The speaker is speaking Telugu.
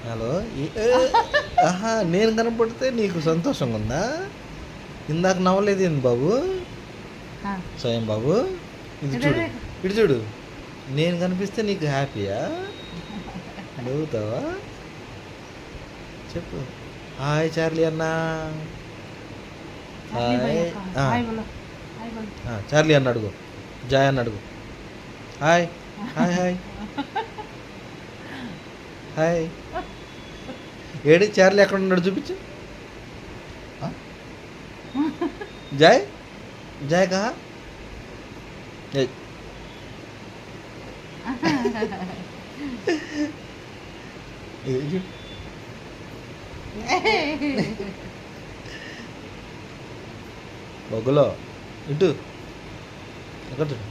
హలో ఆహా, నేను కనపడితే నీకు సంతోషంగా ఉందా? ఇందాక నవ్వలేదు ఏంది బాబు? స్వయం బాబు, ఇది చూడు, ఇటు చూడు. నేను కనిపిస్తే నీకు హ్యాపీయా? నవ్వుతావా? చెప్పు. హాయ్ చార్లీ అన్నా. హాయ్. చార్లీ అన్న అడుగు, జాయ్ అన్న అడుగు. Hi hi hi hi. ఏడి చార్లీ ఎక్కడ ఉన్నాడు చూపించు. జాయ్, జాయ్ కహా? ఏయ్. ఇది చూడు. బొగ్గులో ఇటు ఎక్కడ చూడు.